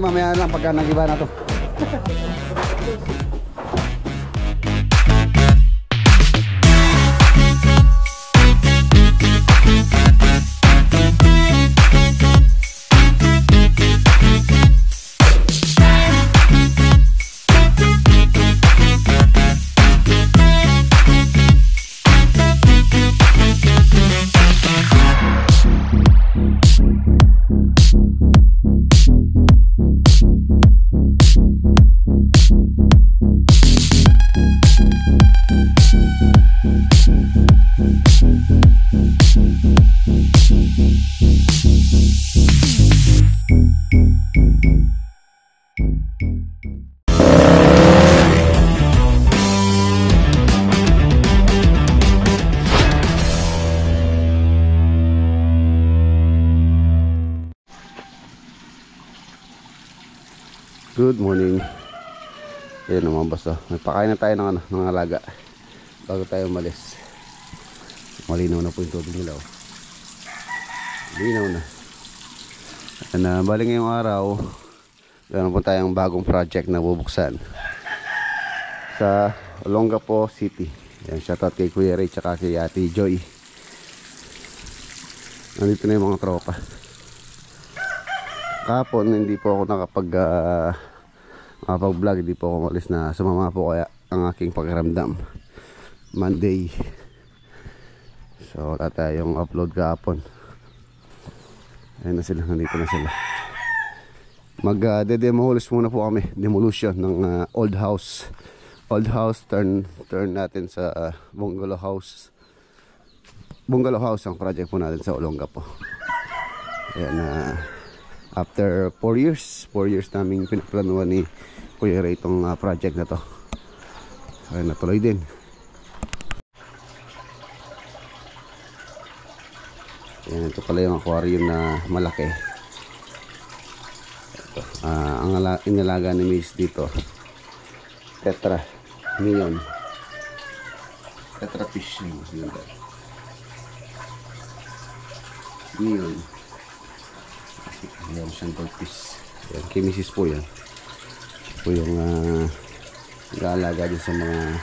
Mamaya lang pagka nag-iba na to. Good morning. Ayan naman basta. Nagpakain na tayo ng alaga bago tayo umalis. Malinaw na po yung tubig nila. Malinaw na. And bali ngayong araw, meron po tayong bagong project na bubuksan sa Olongapo City. Ayan, shoutout kay Kuya Ray tsaka kay Ate Joy. Nandito na yung mga tropa. Kahapon hindi po ako nakapag-vlog, hindi po ako umalis na sumama po kaya ang aking pakiramdam Monday. So wala tayong upload kahapon. Ayun na sila, nandito na sila. Mag-demolish muna po kami. Demolition ng old house. Old house, turn natin sa bungalow house. Bungalow house ang project po natin sa Olongapo. Ayan after 4 years namin pinaplanuhan ni Kuya Ray itong project na to. So natuloy din. Ayan, ito pala yung aquarium na malaki. Ang inalaga ni Miss dito, tetra neon, tetra fish neon. Yan, sample fish. Yan, kay Mrs. po yan. Po yung nag-aalaga din sa mga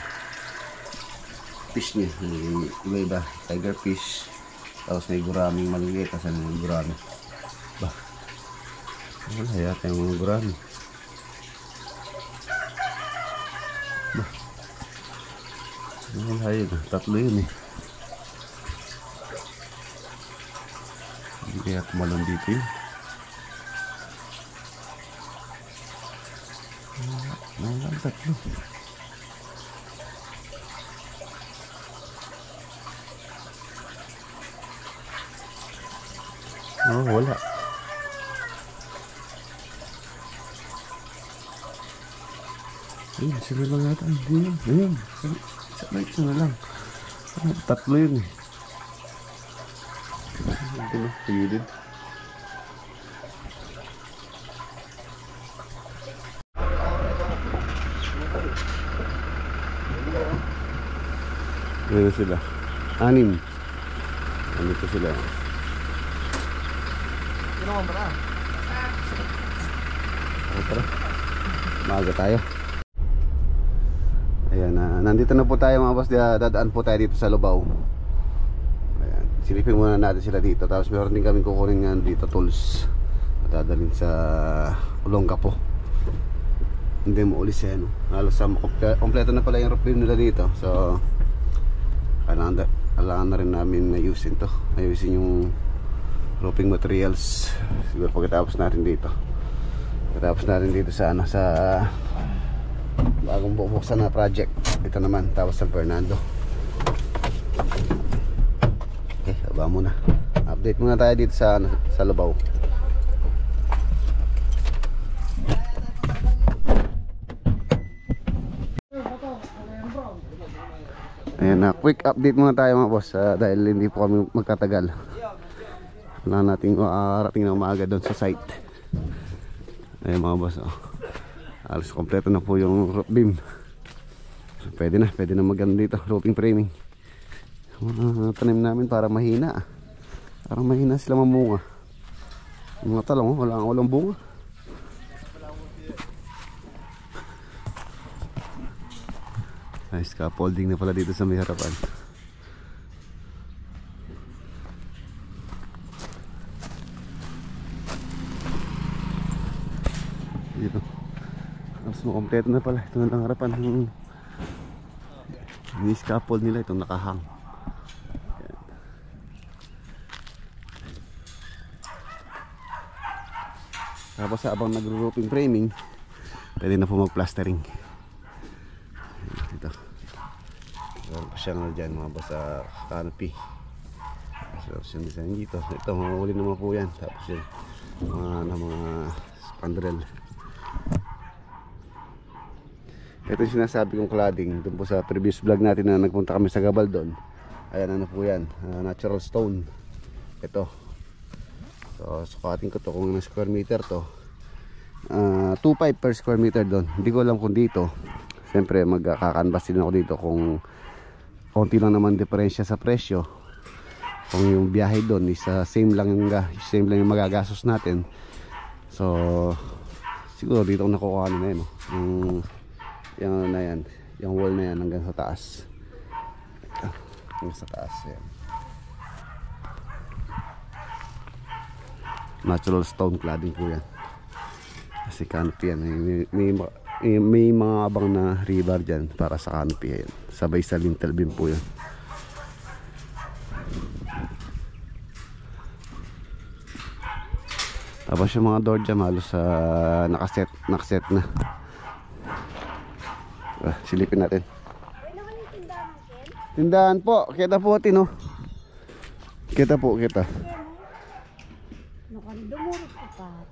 fish niya. Iba-iba, tiger fish. Tapos may guraming maliliit. Kasi may gurami. Bah, wala yata yung mga gurami. Bah, wala yun. Tatlo yun eh. Hindi kaya tumalon dito yun. Wala, tatlo. Oh, wala. Ayun, sila lang yata. Ayun. Isa na lang. Tatlo yun eh. Ito na, pagilid. Ayun na sila. 6. Ano po sila? Ginawa mo na. Tara. Maaga tayo. Ayan, nandito na po tayo mga boss. Dadaan po tayo dito sa Lubao. Ayan, silipin muna natin sila dito. Tapos meron din kami kukunin nga dito tools. Dadalhin sa Olongapo. Hindi mo ulis yan. Halos kompleto na pala yung roof nila dito. So kailangan na rin namin ayusin to. Ayusin yung roofing materials. Siguro pagkatapos natin dito. Pagkatapos natin dito sa sa bagong bubuksan na project. Ito naman, tapos San Fernando. Okay, aba muna. Update muna tayo dito sa Lubao. Ayan na, quick update muna tayo mga boss dahil hindi po kami magkatagal. Wala nating arating na umaga doon sa site. Ayan mga boss, Halos kompleto na po yung roof beam. So, pwede na maganda dito, roofing framing. Mga tanim namin para mahina. Parang mahina sila mamunga. Yung mga talong, walang bunga. Nice scaffolding na pala dito sa may harapan. Dito. Tapos makompleto na pala. Ito na lang harapan. Yung scaffold nila itong nakahang. Ayan. Tapos habang nagro-roofing framing, pwede na po mag-plastering. Ito. Meron pa siyang dyan mga basa canopy. So yung design dito. Ito mahuli naman po yan. Tapos yun mga spandrel. Ito yung sinasabi kong cladding doon po sa previous vlog natin na nagpunta kami sa Gabaldon. Ayan, ano po yan, natural stone. Ito. So sukatin ko to kung ng square meter to. 2.5 per square meter doon. Hindi ko alam kung dito. Siyempre magkakanvas din ako dito kung konti lang naman diferensya sa presyo. Kung yung biyahe doon is same lang yung magagastos natin. So siguro dito ako nakukuha na yun, no? Yung ano na yan, yung wall na yan hanggang sa taas. Hanggang sa taas yan. Natural stone cladding po yan. Kasi canopy yan. May mga abang na rebar dyan para sa canopy yan. Sabay sa lintel beam po yan. Tapos yung mga door dyan halos nakaset na. Silipin natin. Tindahan po, kita po Tino. Kita po, kita.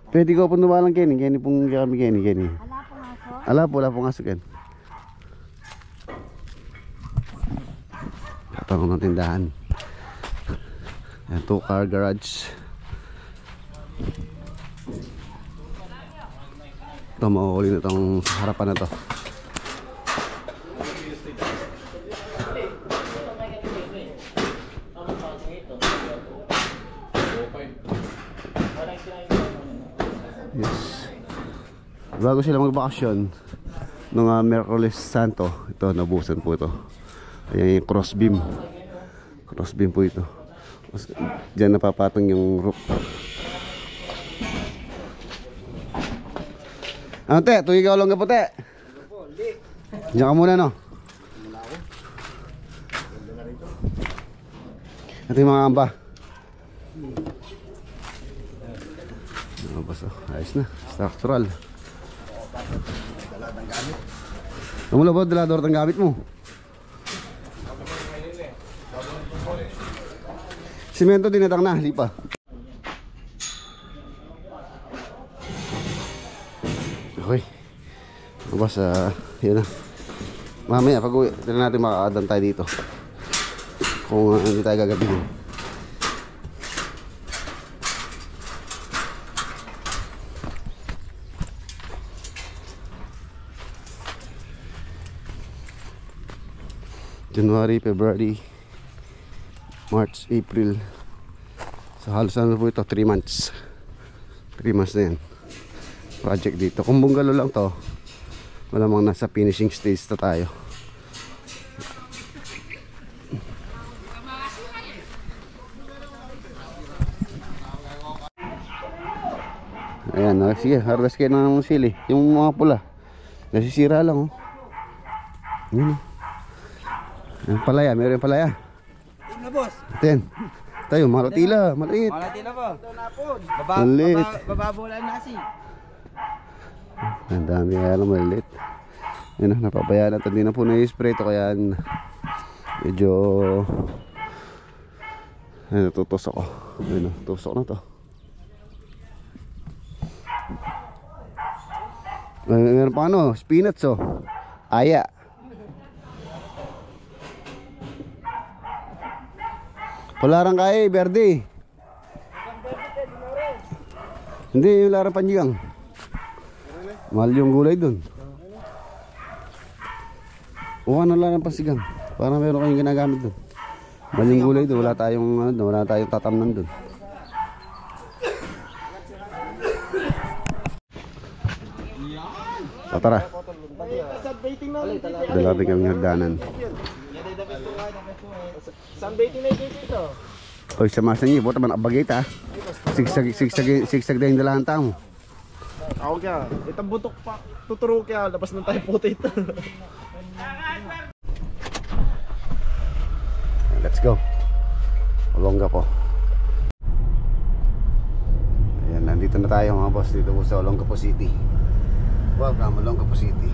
Pwede ko po numalang Kenny pong kami Kenny. Ala po ngaso Ken. Katong ng tindahan. Yan, 2-car garage. Ito mauuli na itong harapan na to. Yes. Bago sila magbakasyon nung Miyerkules Santo, ito nabusan po ito. Ayan yung cross beam po ito. Diyan napapatong yung roof. Ano te, tuwing ka ulong ka po te. Diyan ka muna no. Ito yung mga amba. Ayos na, structural. Namula ba dalador ng gamit mo? Simento dinatang na, lipa. Okay. Bas, yun na. Mamaya pag-uwi, tignan natin makakadaan tayo dito. Kung hindi tayo gagabihin. January, February, March, April. So halos ano po ito, 3 months. 3 months na yan project dito. Kung bungalow lang to, malamang nasa finishing stage na tayo. Ayan, sige, harvest kayo ng sili. Yung mga pula nasisira lang, oh. Yun, yung palaya, meron yung palaya. Yung na boss. Atin. Tayo, malatila, maliit. Malatila po. Maliit. Bababulan nasi. Ang dami kaya lang maliit. Yun na, napabayaan natin. Hindi na po na-spray ito kaya medyo natutusok ako. Ayun na, tusok na to. Meron pa ano, spinach oh. Aya. Palarang kaya Verde. Hindi, yung larang panjigang. Mahal yung gulay dun. Kuha na lang ng pasigang. Para meron kayong ginagamit doon. Maling gulay doon. Wala tayong, wala tayong tatamnan doon. Tara. Dalabi kami hagdanan. Sunbathing na dito. Oy, samasan niyo. Buta man abagay ta. Sigsag na yung dalahan tao. Ako kaya. Itang butok pa. Tuturo kaya. Labas na tayo puto ito. Let's go. Olongapo. Ayan, nandito na tayo mga boss. Dito po sa Olongapo City. Welcome, Olongapo City.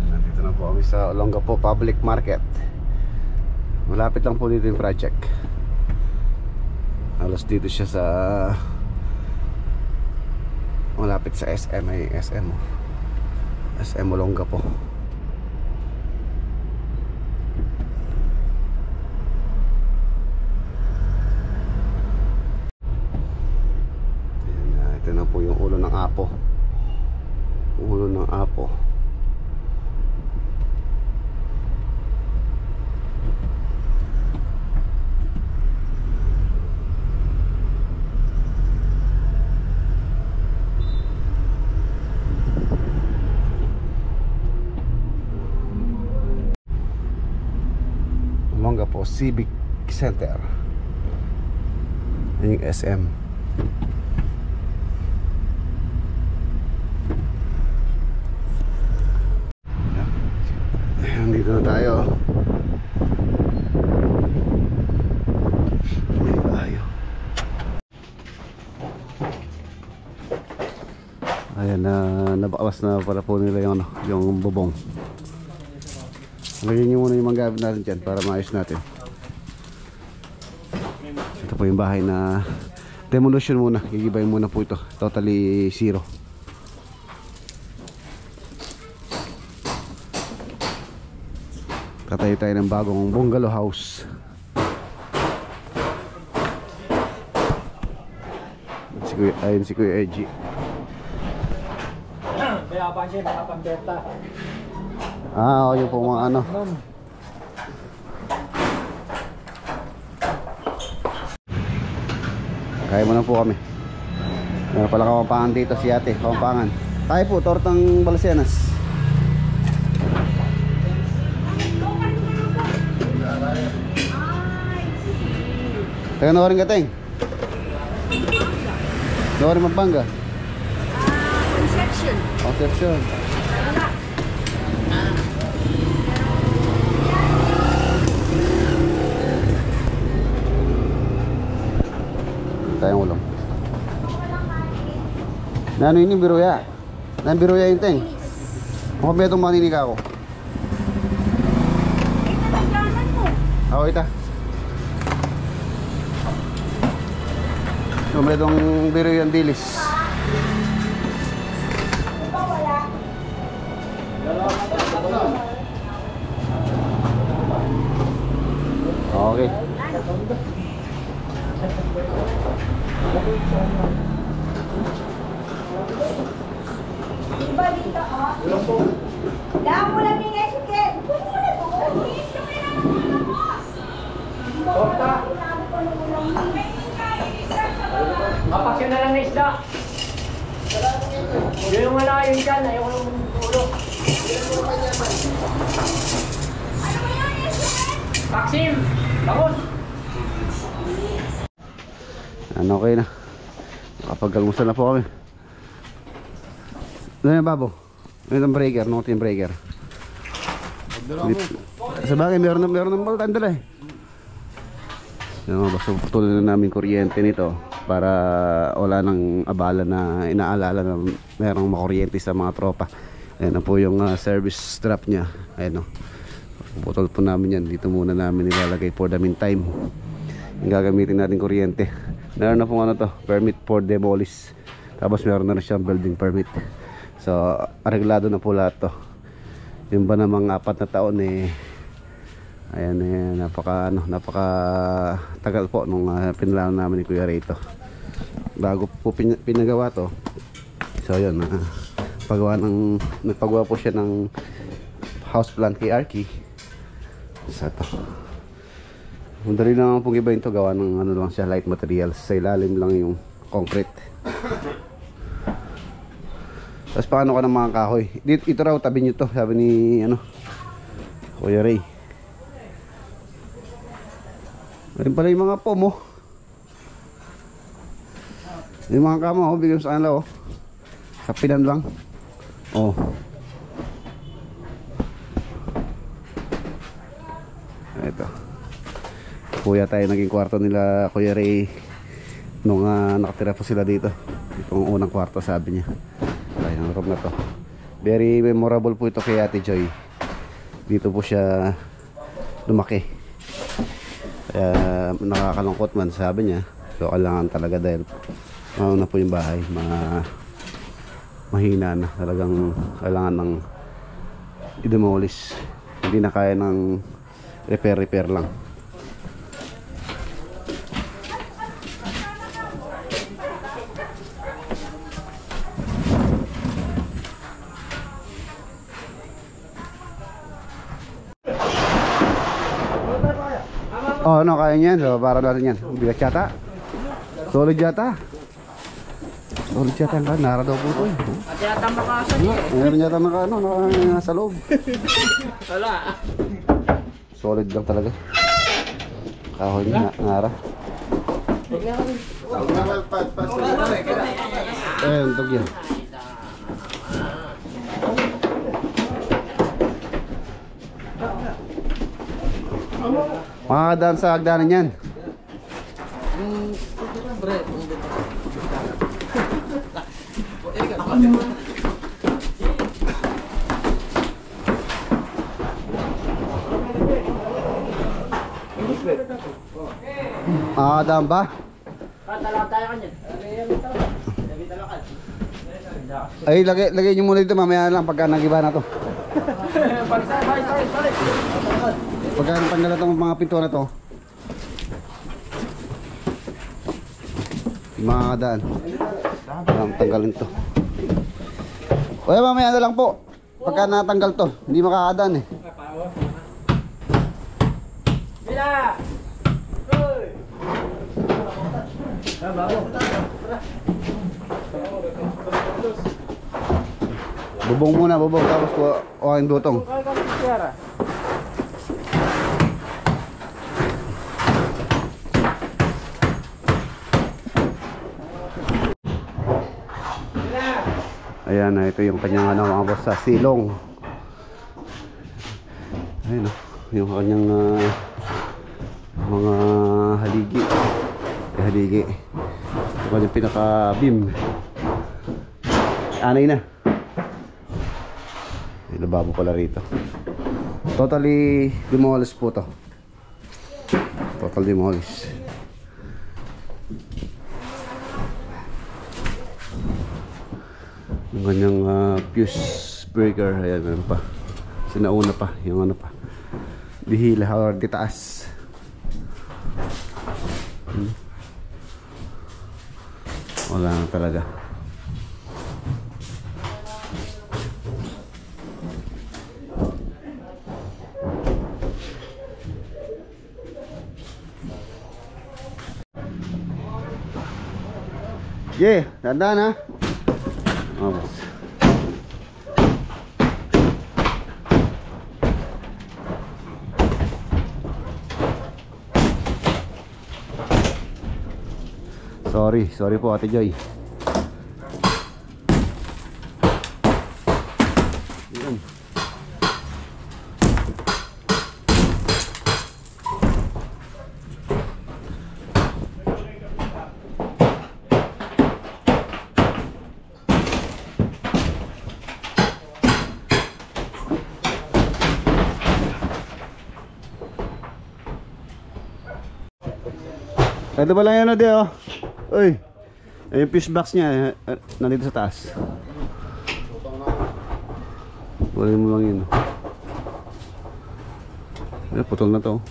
Nandito na po kami sa Olongapo Public Market. Malapit lang po dito yung project. Halos dito siya sa malapit sa SM. Ay SM SM Olongapo. Ito na po yung ulo ng Apo. Ulo ng Apo. Olongapo Civic Center. Yung SM. Nandito na tayo. May bayo. Ayan na, nabawas na para po nila yung, yung bubong. Lagyan nyo muna yung mga gamit natin dyan para maayos natin. Ito po yung bahay na demolition muna. Gigibayin muna po ito. Totally zero. Tatayo tayo ng bagong bungalow house. Ayun si Kuya Edgy. Kaya pa siya nakapambeta. Yun po mga ano. Kaya mo na po kami. Meron pala Kapampangan dito si ate. Kapampangan. Tayo po, tortang Balsenas. Taga Noring Gateng. Noring Mampanga. Conception. Conception. Tayong ulam. Na ano yun yung biruya? Na yung biruya yung teng? Mukhang may itong maninig ako. Ako ita. So may itong biruya yung dilis. Okay. Diba dito, oh? Dahil mo lang yung etiquette. Huwag mo na ito. Huwag mo na boss. Torta. Kapasyon na lang na isda. Yun yung malayo dyan. Ayaw ko ng ulo. Taksim! Bangon! Ano, okay na. Nakapag-almusal na po kami. Ano yung babo? Ano yung breaker? Ano yung breaker? Sa bagay, meron ng baltan dala eh. Yung mga basta putuloy na namin kuryente nito para wala nang abala na inaalala na merong makuryente sa mga tropa. Ayan na po yung service strap nya. Ayan o. Puputol po namin yan. Dito muna namin nilalagay for the meantime. Yung gagamitin natin kuryente. Meron na pong ano to, permit for demolish. Tapos meron na siyang building permit. So areglado na po lahat to. Yung ba namang 4 na taon eh Ayan, napaka tagal po nung pinalano namin ni Kuya Ray ito. Bago po pinagawa to. So yun, nagpagawa po siya ng house plant kay Arky. Sa to. Madali lang pong iba ito, gawa ng ano lang siya, light materials. Sa ilalim lang yung concrete. Tapos paano ka ng mga kahoy? Ito raw, tabi nyo to, sabi ni Kuya Ray. Ayun pala yung mga pom, oh. Yung mga kama, oh, bigyan sa kanila, oh. Kapinan lang. Oh. Ito. Kuya tayo naging kwarto nila, Kuya Ray, nung nakatira po sila dito. Itong unang kwarto, sabi niya. Ayun, room na to. Very memorable po ito kay Ate Joy. Dito po siya lumaki. Kaya nakakalungkot man, sabi niya. So kailangan talaga, dahil mauna po yung bahay, mahina na, talagang kailangan ng i-demolish. Hindi na kaya ng repair lang. Oh, no, kaya niyan. So, para natin yan. Bigat yata. Solid yata. Solid yata ang nara daw po ito. At yata makasal eh. Meron yata nasa loob. Wala. Solid lang talaga. Kahoy niya, nara. Ayun, tog yan. Makakadaan sa hagdanan yan. Makakadaan ba? Tatala tayo kanyan. Ay, lagay nyo muna dito, mamaya lang pagka nagiba na to. Pagka natanggal na itong mga pinto na to, makakadaan. Tanggalin to. O mamaya na lang po. Pagka natanggal to, hindi makakadaan eh. Bila! Bubong muna, bubong, tapos kuha yung dutong. Ayan na, ito yung kanyang mga boss sa silong. Ayun o, yung kanyang mga haligi. Haligi. Ito kanyang pinaka beam. Anay na. May lababo pala rito. Totally demolished po to. Total demolished. Yung kanyang fuse breaker. Ayan, meron pa. Sinauna pa. Yung ano pa. Dihila or ditaas. Wala na talaga. Yeah, dandan ha. Oh. Sorry po Ate Joy. Yan. Ito ba lang yan o de oh. Uy, yung fish box niya nandito sa taas. Wala mo lang yun. Putol na to.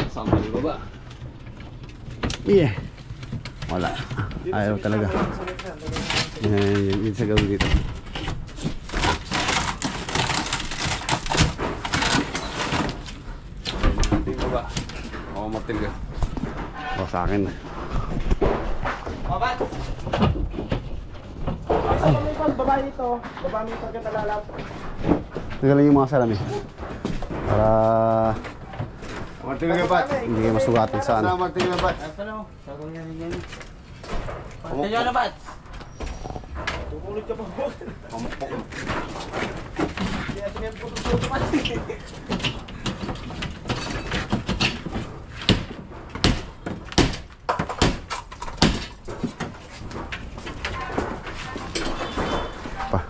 Sambal ko ba? Yeah. Wala. Ayaw talaga. Yan sa gawin dito. Dito ba? Oo, martil ka. O, sa akin. Babat! Baba nito. Baba nito ka talalap. Nagaling yung mga salamin. Para Martin ka bat. hindi kayo masugatin sa ano. Martin ka bat. Ano? Sabi niya niya. Kaya na ba? Tukulit ka pa. Kaya tingnan ko Pa.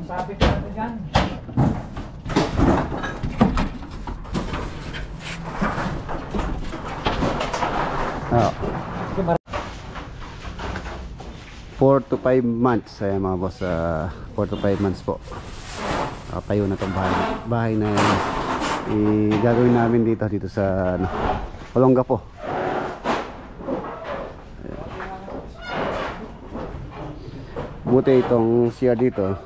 Sabi ko na dyan. Oo. 4 to 5 months ay mga boss, 4 to 5 months po. Tayo na itong bahay na gagawin namin dito sa ano, Olongapo. Buti itong CR dito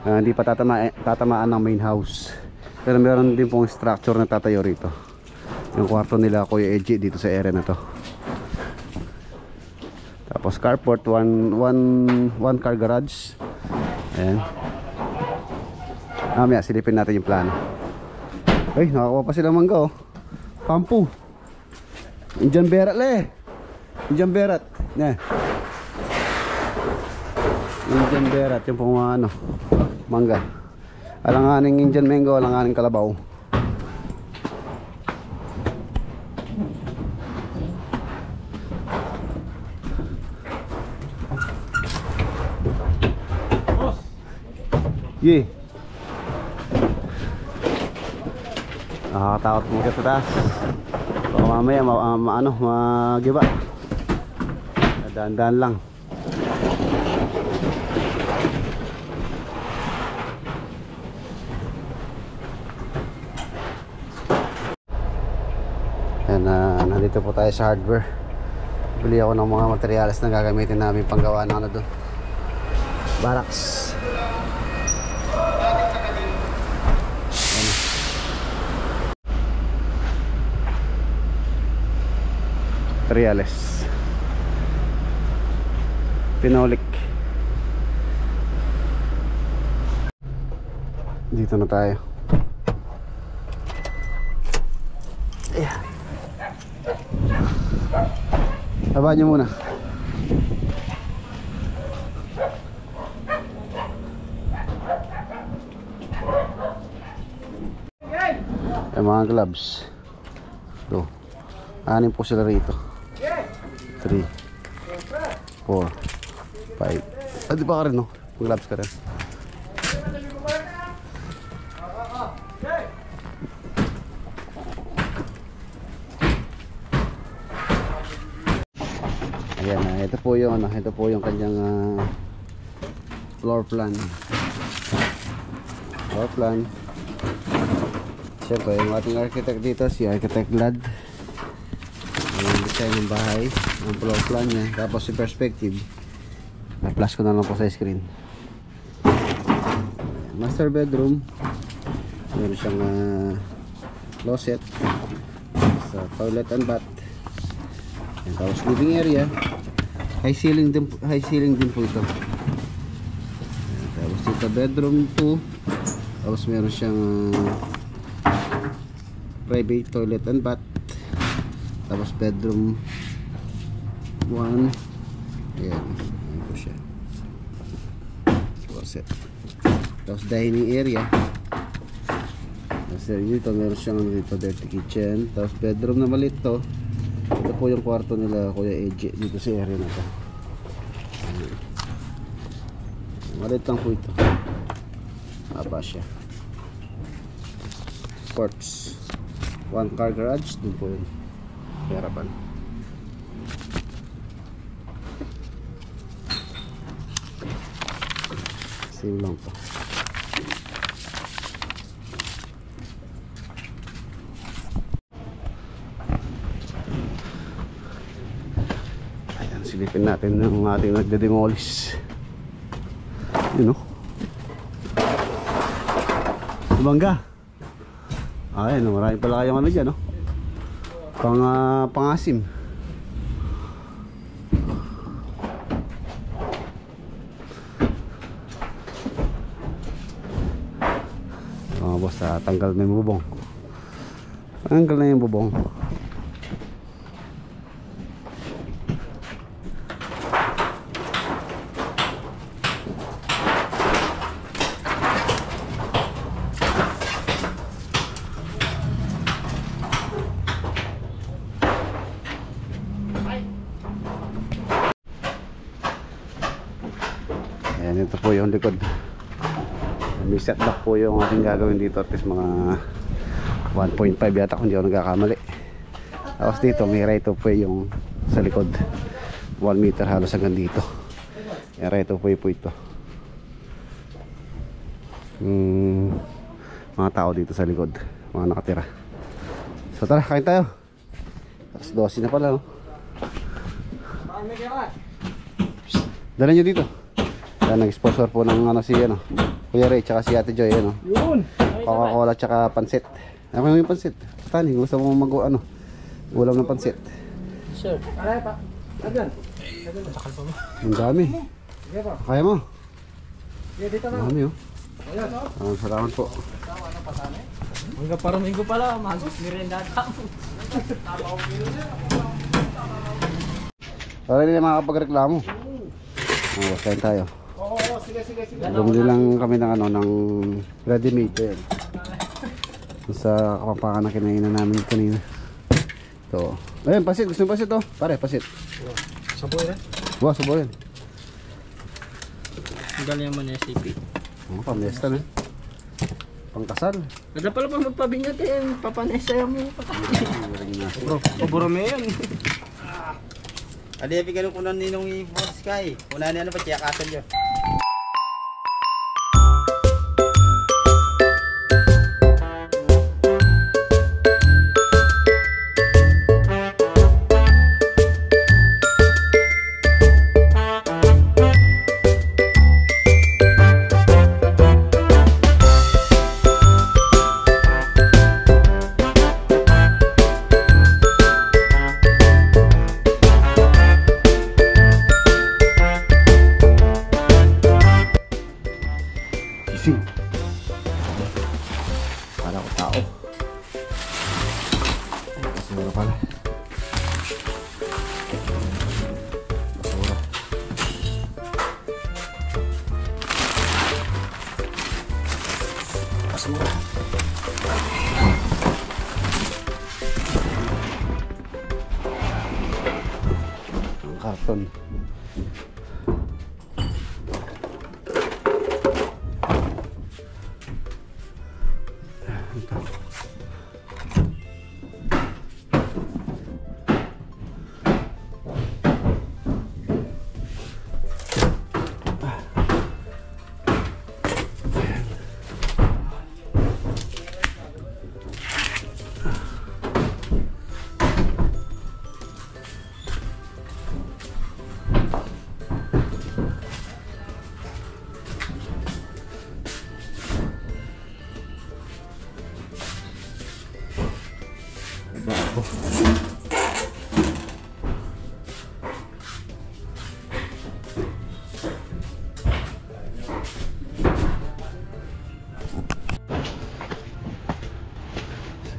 hindi pa tatamaan ng main house, pero meron din pong structure na tatayo rito, yung kwarto nila Kuya Eji dito sa area na to. Tapos carport, one car garage. Ayan. Mamaya silipin natin yung plano. Ay, nakakuha pa sila mangga oh. Pampu. Indian berat le. Indian berat. Ne. Indian berat yung pong ano, mangga. Alanganing Indian mango, alanganing kalabaw. Ye. Nakakatakot mo sa taas. Baka mamaya magiba. Daan-daan lang. Yan, nandito po tayo sa hardware. Bili ako ng mga materyales na gagamitin namin panggawa ng ano doon, barracks. Materials, pinolik. Dito na tayo. Ayan. Habaan nyo muna. Yung mga gloves. Ito. 6 po sila rito. 3 4 5. Di ba ka rin no? Gloves ka rin. Ayan, ito po yung ano, ito po yung kanyang floor plan. Siyempre, yung ating architect dito, si Architect Vlad. Yung design ng bahay, yung floor plan niya, tapos yung perspective. I-flash ko na lang po sa screen. Master bedroom. Meron siyang closet, sa toilet and bath. And tapos living area. High ceiling din po ito. And tapos dito bedroom 2. Tapos meron siyang private toilet and bath. Tapos bedroom 1. Ayan po siya. Closet. Tapos dining area. Tapos dito meron siyang dito dirty kitchen. Tapos bedroom na maliit to. Ito po yung kwarto nila Kuya Eji dito sa area na to. Maliit lang po ito. Haba siya. Sports. One car garage. Doon po yun. Harapan. Same lang po. Ayan, silipin natin ng ating nagde-demolish. Yun o. Bangga. Ayan, marami pala kayong ano dyan, no? Pangasim. Boss, tanggal na yung bubong. Tanggal na yung bubong. Ayan, ito po yung likod. May setback po yung ating gagawin dito, at least mga 1.5 yata kung di ako nagkakamali. Tapos dito may right of way yung sa likod, 1 meter halos hanggang dito. Yung right of way po ito. Mga tao dito sa likod, mga nakatira. So tara, kain tayo. Tapos 12 na pala, no? Dala nyo dito. Yan, nag-sponsor po ng ano, si ano, Kuya Ray tsaka si Ate Joy, ano. Yun. Coca-Cola tsaka pansit. Ako yung pansit. Tani, gusto mo ano, ulam ng pansit. Sure. Aray pa. Ayan. Ang dami. Sige pa. Kaya mo? Sige dito na. Ang dami, oh. Ayan. Salamat po. Hanggang parang minggo pala, magos merenda ka. Para hindi na makakapagreklamo. Kain tayo. Oo, sige. Bumili lang kami ng ano, ng ready-made yan. Sa Kapampangan na kinainan namin kanina. Ito. Ayun, pasit. Gusto mo pasit, oh? Pare, pasit. Saboy rin. Buwa, saboy yan. Ang galing naman yung SCP. Pamesta na. Pangkasal. Ganda pala pa magpabinyat eh. Papanesaya mo. Bro, Paburo mo yan. Adi, bigyan ko na ninong i-for sky. Una niya ano pa, tiyakasan nyo. Gising. Para ko tao. Ay, basura pala. Basura. Basura. Ang karton.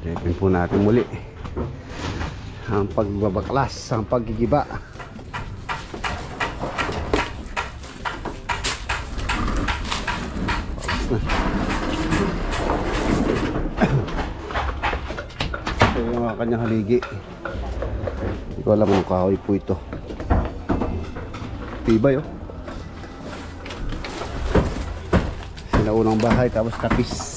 Silipin po natin muli ang pagbabaklas, ang paggigiba. Paus na. Ito yung mga kanyang haligi. Hindi ko alam kung kahoy po ito. Tibay, oh. Sinaunang bahay tapos kapis.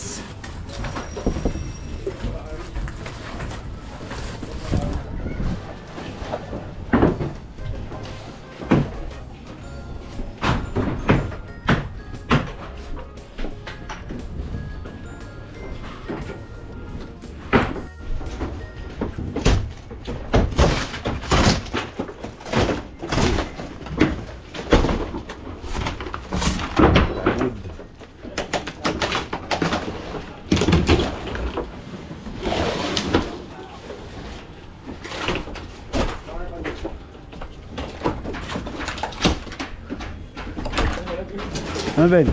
Ano Ben?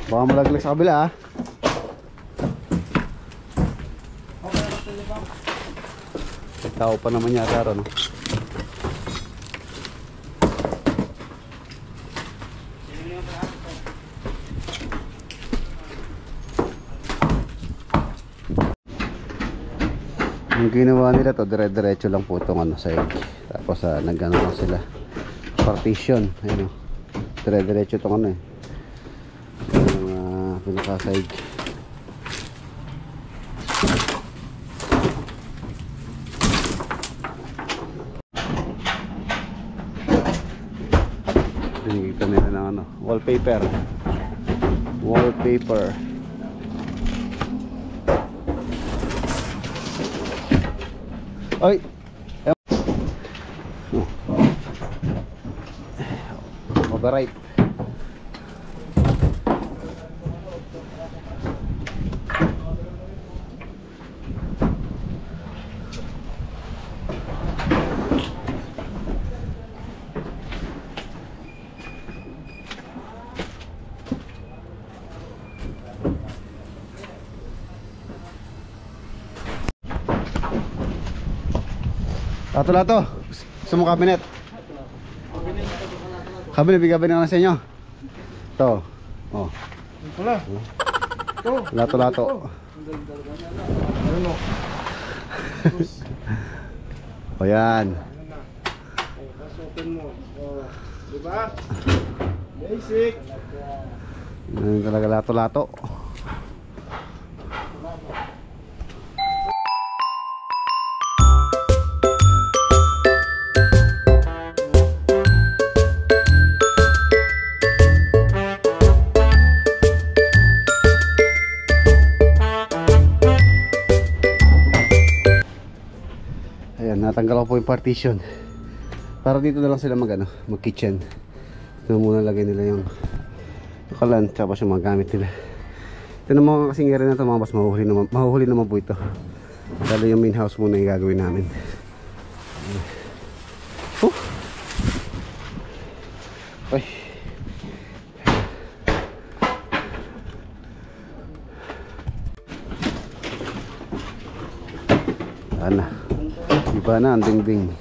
Baka malaglag sa kabila ah. Tao pa naman yata ron. Yung ginawa nila to, dire-diretso lang po itong ano, side. Tapos nag-ano lang sila, partition. Ayun o, dire-diretso itong ano eh, yung pinaka-side. Binigyan nila ng ano, wallpaper. Ay! Override. Lato-lato. Gusto mo cabinet? Cabinet na sa inyo. Ito. Oh. Wala. Lato-lato. Ano? O yan. Pasukin mo. Diba? Basic. Yan talaga lato-lato. Natanggal ko po yung partition para dito na lang sila mag kitchen. Ito muna lagay nila yung kalan tapos yung mga gamit nila. Ito na mga kasingere na ito mga boss, mahuhuli naman po ito. Lalo yung main house muna yung gagawin namin. Ay. Ano? Iba na ang dingding.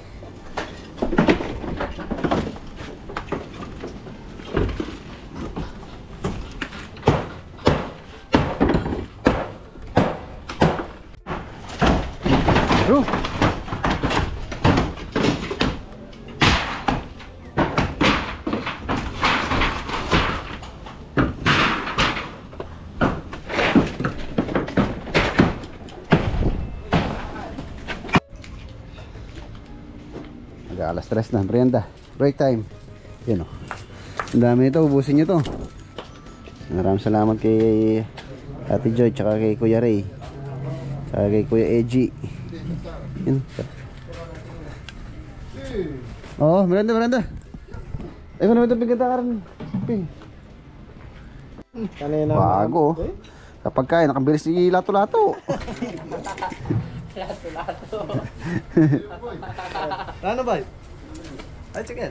Alas 3 na, merienda, break time. Yan o, ang dami ito, ubusin nyo to. Maraming salamat kay Ate Joy, tsaka kay Kuya Ray, tsaka kay Kuya Eji. Yan. Oo, merienda. Ay, kung naman ito bigataran. Bago. Kapag kaya, nakabilis si Lato-Lato. Ano ba? Ay, chicken.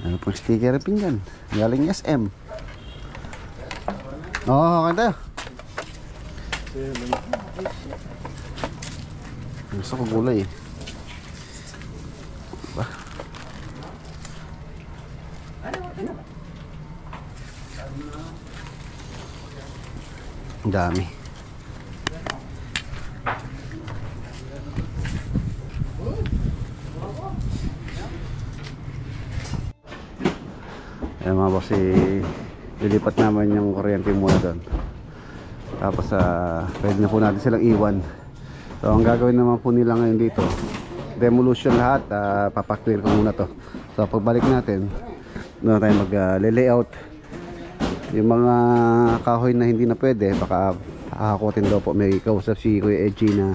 Ano pong sticker pinggan? Galing SM. Oo, okay tayo. Gusto ko gulay eh. Ba? Ang dami. Ayan mga boss, lilipat naman yung kuryente muna doon. Tapos pwede na po natin silang iwan. So ang gagawin naman po nila ngayon dito, demolition lahat. Papaklear ko muna to. So pagbalik natin, doon tayo mag-layout. Yung mga kahoy na hindi na pwede, baka hahakotin daw po. May kausap si Kuya Edgy na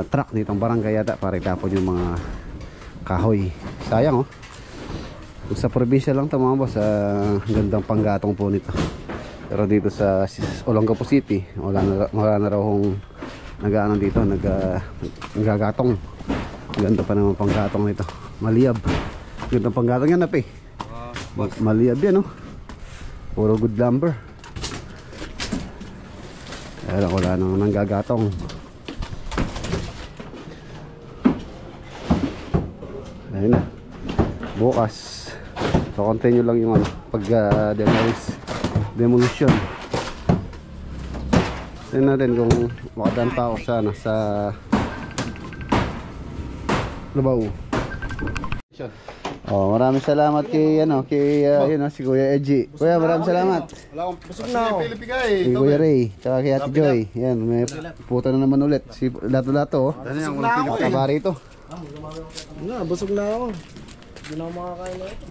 truck nitong barangay yata para itapon yung mga kahoy. Sayang oh. Sa probinsya lang ito mga boss, gandang panggatong po nito. Pero dito sa Olongapo City, wala na raw kung nag-ano dito, nagagatong. Ganda pa naman panggatong nito. Maliyab. Gandang panggatong yan napi. Maliyab yan oh. Puro good lumber. Ayan, wala nang nanggagatong. Ayun na. Bukas so continue lang yung pag demolition. Tignan natin kung makadaan pa ako sa Lubao. Oh, maraming salamat kay si Kuya Edgy. Kuya, maraming salamat. Busog na ako. Kay Kuya Ray, tsaka kay Ate Joy. Yan, may puta na naman ulit. Si Lato-Lato, oh. Busog na ako eh. Kabari ito. Busog na ako. Hindi na ako makakain na ito.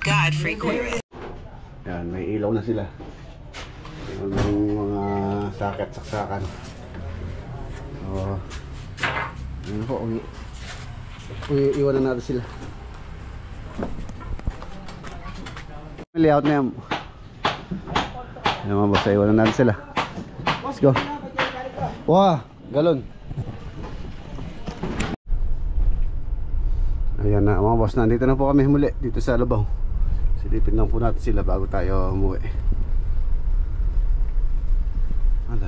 Godfrey Query. Yan, may ilaw na sila. Yung mga sakit-saksakan. Oh. Ano po, iwanan natin sila. May layout na yan. Yan mga boss, iwanan natin sila. Let's go. Wah, galon. Ayan na mga boss, nandito na po kami muli dito sa Lubao. Silipin lang po natin sila bago tayo umuwi.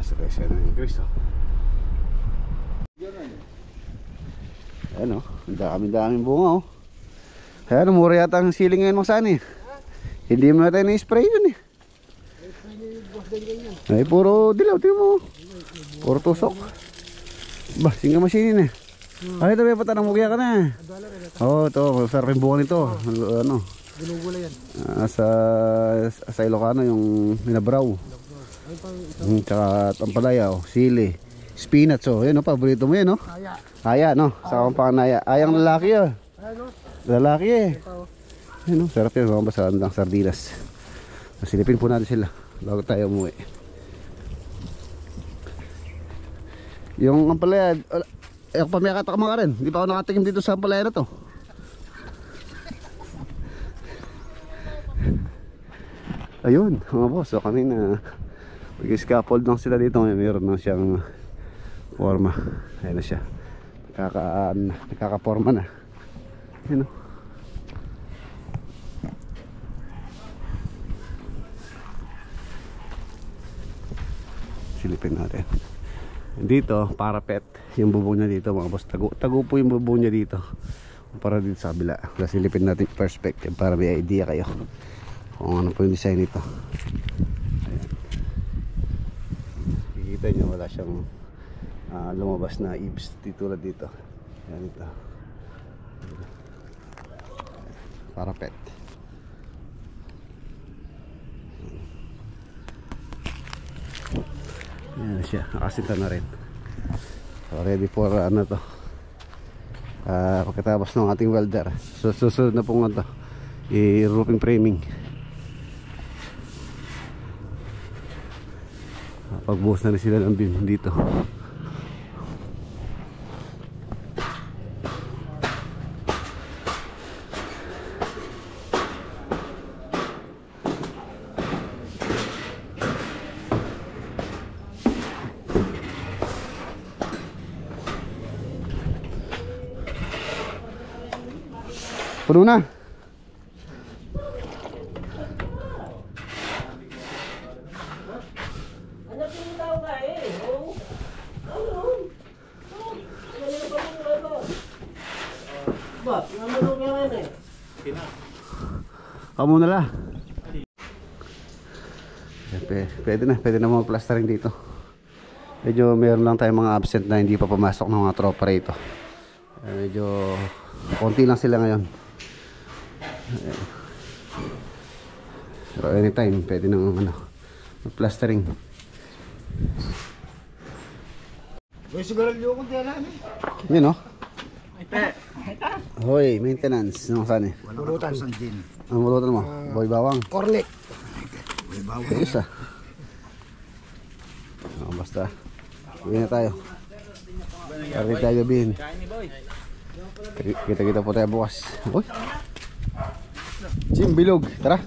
Sa kaya na yung Cristo. Ayan o, daming bunga o. Kaya mura yata ang siling ngayon Maksani. Hindi mo natin na-spray yun eh. Ay puro dilaw, tingnan mo. Puro tusok. Bah, singa masinin eh. Ay ito may patanang mugya ka na. Oo, ito, sarap yung bunga nito. Ano? Ginugula yan. Sa Ilocano yung minabraw. Tsaka tampalaya, sili, spinach, yun o, paborito mo yun o. Aya no, sa akong panganaya. Ayang lalaki o. Lalaki eh. Yun o, sarap yun, mga basa ng sardinas. Silipin po natin sila bago tayo umuwi. Yung ampalaya, ako pa may katakama ka rin. Hindi pa ako nakatikim dito sa ampalaya na to. Ayun mga boss, so kanina mag-scaffold lang sila dito. Mayroon na siyang forma. Ayan na siya. Nakaka-forma na. Ayan o. Silipin natin. Dito, parapet. Yung bubong niya dito mga boss. Tago po yung bubong niya dito. Para dito sa kabila. Silipin natin perspective para may idea kayo kung ano po yung design nito. Kita nyo wala siyang lumabas na eaves tulad dito. Yan ito, parapet. Yan siya, nakasinta na rin. So ready for ano to, pagkatapos ng ating welder. So susunod na pong ito i-roofing framing. Pagbuhos na rin sila ng beam dito. Puno na. Kamu na lang. Pwede na mga plastering dito. Medyo meron lang tayong mga absent na hindi pa pumasok ng mga tropa rito. Medyo konti lang sila ngayon. Pero anytime pwede nang plastering. Yun o. Hoy, maintenance. Saan eh? Mulutan. Ang mulutan mo? Boy bawang. Cornet. Ayos ah. Basta uwi na tayo. Pari tayo gabihin. Kita-kita po tayo bukas. Uy, Jim Bilog, tara.